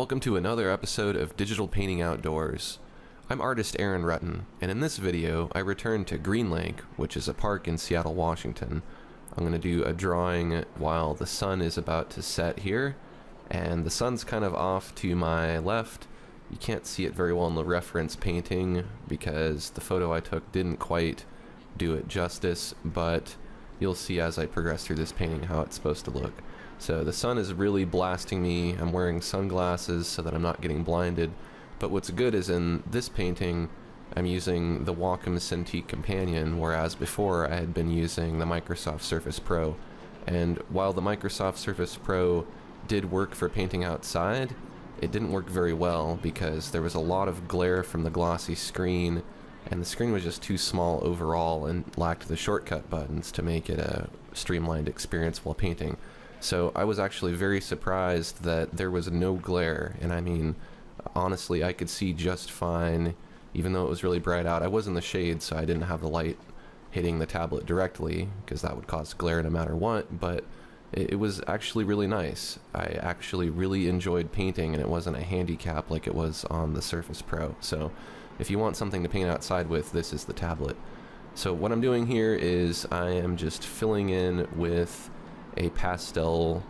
Welcome to another episode of Digital Painting Outdoors. I'm artist Aaron Rutten, and in this video I return to Green Lake, which is a park in Seattle, Washington. I'm going to do a drawing while the sun is about to set here, and the sun's kind of off to my left. You can't see it very well in the reference painting because the photo I took didn't quite do it justice, but you'll see as I progress through this painting how it's supposed to look. So the sun is really blasting me. I'm wearing sunglasses so that I'm not getting blinded. But what's good is in this painting, I'm using the Wacom Cintiq Companion, whereas before I had been using the Microsoft Surface Pro. And while the Microsoft Surface Pro did work for painting outside, it didn't work very well because there was a lot of glare from the glossy screen, and the screen was just too small overall and lacked the shortcut buttons to make it a streamlined experience while painting. So I was actually very surprised that there was no glare, and I mean, honestly, I could see just fine, even though it was really bright out. I was in the shade, so I didn't have the light hitting the tablet directly, because that would cause glare no matter what, but it was actually really nice. I actually really enjoyed painting, and it wasn't a handicap like it was on the Surface Pro. So if you want something to paint outside with, this is the tablet. So what I'm doing here is I am just filling in with a pastel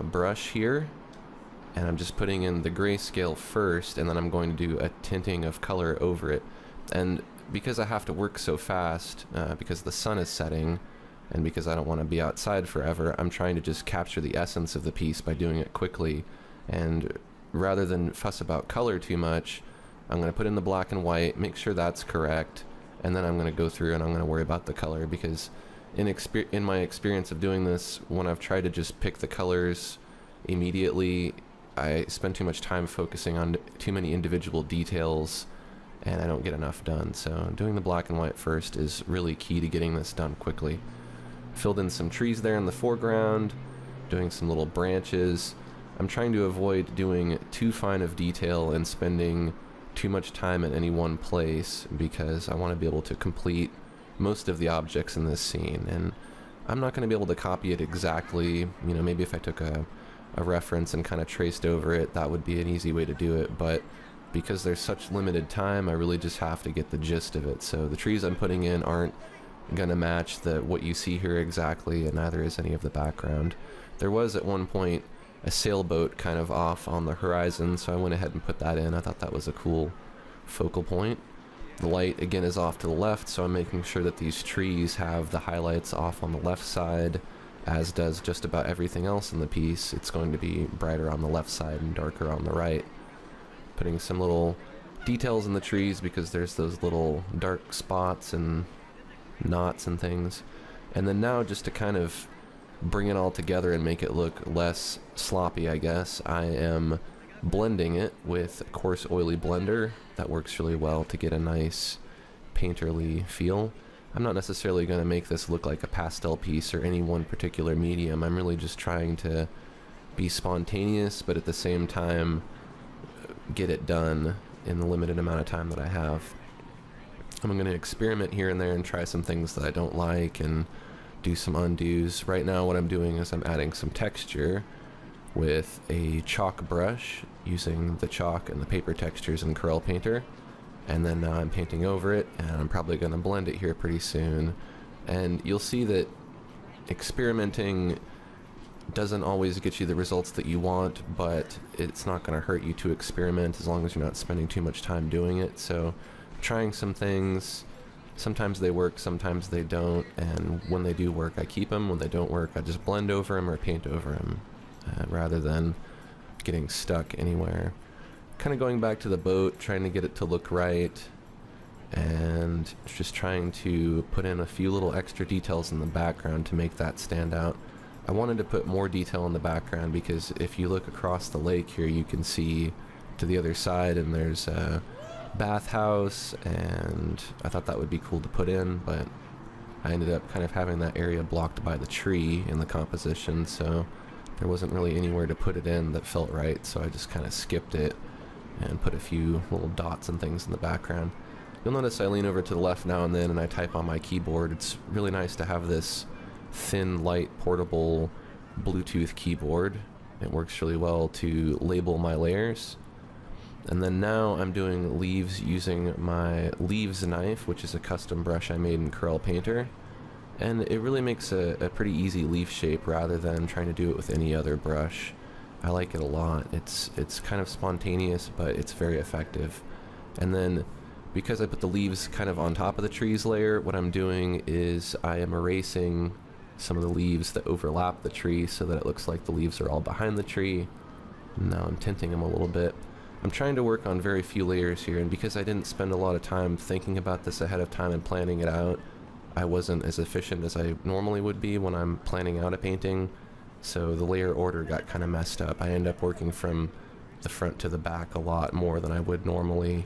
brush here, and I'm just putting in the grayscale first, and then I'm going to do a tinting of color over it. And because I have to work so fast, because the sun is setting, and because I don't want to be outside forever, I'm trying to just capture the essence of the piece by doing it quickly. And rather than fuss about color too much, I'm going to put in the black and white, make sure that's correct, and then I'm going to go through and I'm going to worry about the color, because in my experience of doing this, when I've tried to just pick the colors immediately, I spend too much time focusing on too many individual details, and I don't get enough done. So doing the black and white first is really key to getting this done quickly. Filled in some trees there in the foreground, doing some little branches. I'm trying to avoid doing too fine of detail and spending too much time in any one place, because I want to be able to complete most of the objects in this scene, and I'm not going to be able to copy it exactly. You know, maybe if I took a reference and kind of traced over it, that would be an easy way to do it, but because there's such limited time, I really just have to get the gist of it. So the trees I'm putting in aren't going to match what you see here exactly, and neither is any of the background. There was at one point a sailboat kind of off on the horizon, so I went ahead and put that in. I thought that was a cool focal point. The light again is off to the left, so I'm making sure that these trees have the highlights off on the left side, as does just about everything else in the piece. It's going to be brighter on the left side and darker on the right. Putting some little details in the trees because there's those little dark spots and knots and things. And then now, just to kind of bring it all together and make it look less sloppy, I guess, I am blending it with a coarse oily blender. That works really well to get a nice painterly feel. I'm not necessarily going to make this look like a pastel piece or any one particular medium. I'm really just trying to be spontaneous, but at the same time get it done in the limited amount of time that I have. I'm going to experiment here and there and try some things that I don't like and do some undos. Right now what I'm doing is I'm adding some texture with a chalk brush, using the chalk and the paper textures in Corel Painter, and then now I'm painting over it, and I'm probably going to blend it here pretty soon. And you'll see that experimenting doesn't always get you the results that you want, but it's not going to hurt you to experiment as long as you're not spending too much time doing it. So trying some things, sometimes they work, sometimes they don't, and when they do work I keep them. When they don't work I just blend over them or paint over them, rather than getting stuck anywhere. Kind of going back to the boat, trying to get it to look right, and just trying to put in a few little extra details in the background to make that stand out. I wanted to put more detail in the background because if you look across the lake here, you can see to the other side, and there's a bathhouse, and I thought that would be cool to put in, but I ended up kind of having that area blocked by the tree in the composition, so there wasn't really anywhere to put it in that felt right, so I just kind of skipped it and put a few little dots and things in the background. You'll notice I lean over to the left now and then and I type on my keyboard. It's really nice to have this thin, light, portable Bluetooth keyboard. It works really well to label my layers. And then now I'm doing leaves using my leaves knife, which is a custom brush I made in Corel Painter. And it really makes a pretty easy leaf shape rather than trying to do it with any other brush. I like it a lot. It's kind of spontaneous, but it's very effective. And then because I put the leaves kind of on top of the trees layer, what I'm doing is I am erasing some of the leaves that overlap the tree so that it looks like the leaves are all behind the tree. And now I'm tinting them a little bit. I'm trying to work on very few layers here, and because I didn't spend a lot of time thinking about this ahead of time and planning it out, I wasn't as efficient as I normally would be when I'm planning out a painting, so the layer order got kind of messed up. I end up working from the front to the back a lot more than I would normally,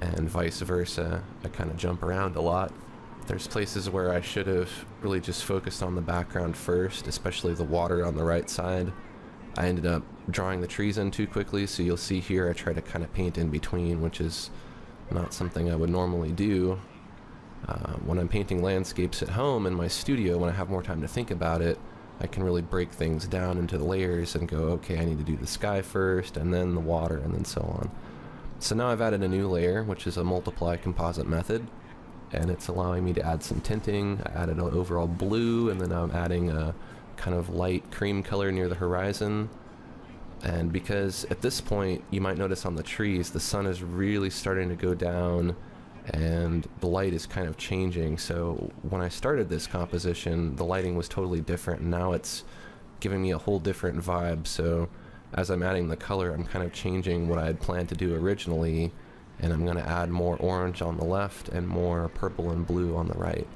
and vice versa. I kind of jump around a lot. There's places where I should have really just focused on the background first, especially the water on the right side. I ended up drawing the trees in too quickly, so you'll see here I try to kind of paint in between, which is not something I would normally do. When I'm painting landscapes at home in my studio, when I have more time to think about it, I can really break things down into the layers and go, okay, I need to do the sky first, and then the water, and then so on. So now I've added a new layer, which is a multiply composite method, and it's allowing me to add some tinting. I added an overall blue, and then I'm adding a kind of light cream color near the horizon. And because at this point, you might notice on the trees, the sun is really starting to go down and the light is kind of changing. So when I started this composition, the lighting was totally different, and now it's giving me a whole different vibe. So as I'm adding the color, I'm kind of changing what I had planned to do originally, and I'm going to add more orange on the left and more purple and blue on the right.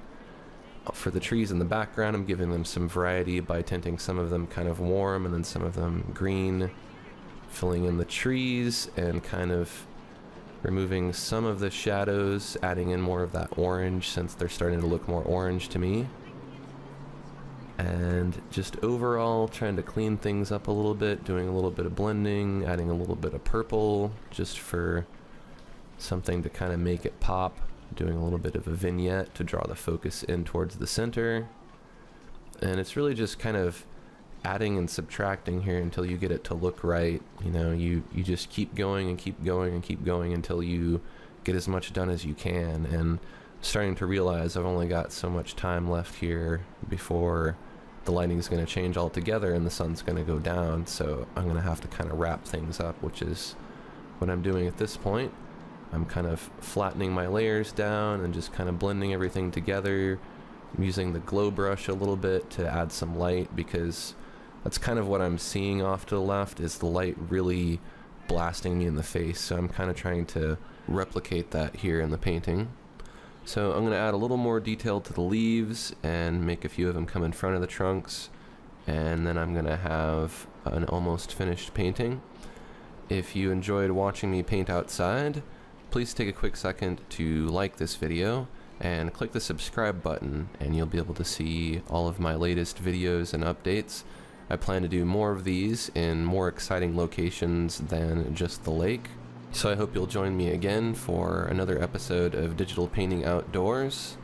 For the trees in the background, I'm giving them some variety by tinting some of them kind of warm and then some of them green, filling in the trees and kind of removing some of the shadows, adding in more of that orange since they're starting to look more orange to me. And just overall trying to clean things up a little bit, doing a little bit of blending, adding a little bit of purple just for something to kind of make it pop. Doing a little bit of a vignette to draw the focus in towards the center. And it's really just kind of adding and subtracting here until you get it to look right. You know, you just keep going and keep going and keep going until you get as much done as you can. And starting to realize I've only got so much time left here before the lighting is going to change altogether and the sun's going to go down. So I'm going to have to kind of wrap things up, which is what I'm doing at this point. I'm kind of flattening my layers down and just kind of blending everything together. I'm using the glow brush a little bit to add some light, because that's kind of what I'm seeing off to the left is the light really blasting me in the face. So I'm kind of trying to replicate that here in the painting. So I'm going to add a little more detail to the leaves and make a few of them come in front of the trunks. And then I'm going to have an almost finished painting. If you enjoyed watching me paint outside, please take a quick second to like this video and click the subscribe button, and you'll be able to see all of my latest videos and updates. I plan to do more of these in more exciting locations than just the lake. So I hope you'll join me again for another episode of Digital Painting Outdoors.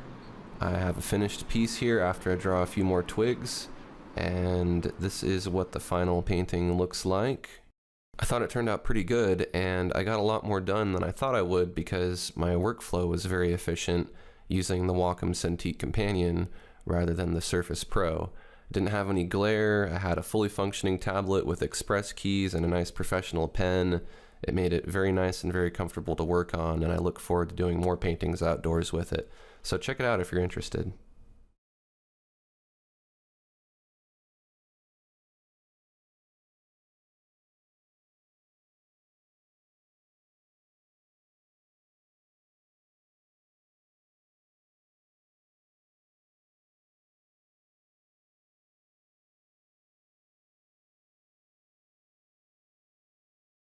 I have a finished piece here after I draw a few more twigs, and this is what the final painting looks like. I thought it turned out pretty good, and I got a lot more done than I thought I would because my workflow was very efficient using the Wacom Cintiq Companion rather than the Surface Pro. I didn't have any glare, I had a fully functioning tablet with express keys and a nice professional pen. It made it very nice and very comfortable to work on, and I look forward to doing more paintings outdoors with it. So check it out if you're interested.